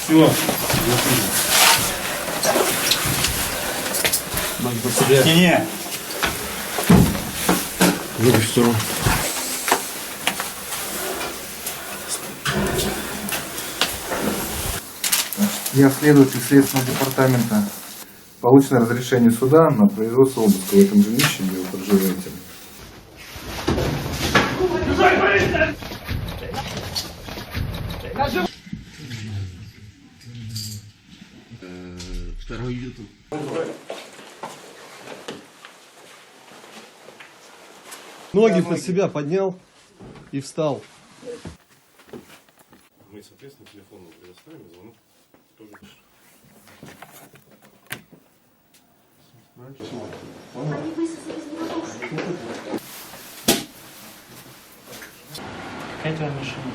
Все. Не-не. Выйди в сторону. Я следователь Следственного департамента. Получено разрешение суда на производство обыска в этом жилище, где вы проживаете. Второй идет. Ноги под себя поднял и встал. Мы, соответственно, телефон предоставим, звонок тоже. Они высосали из него душу. Какая твоя машина?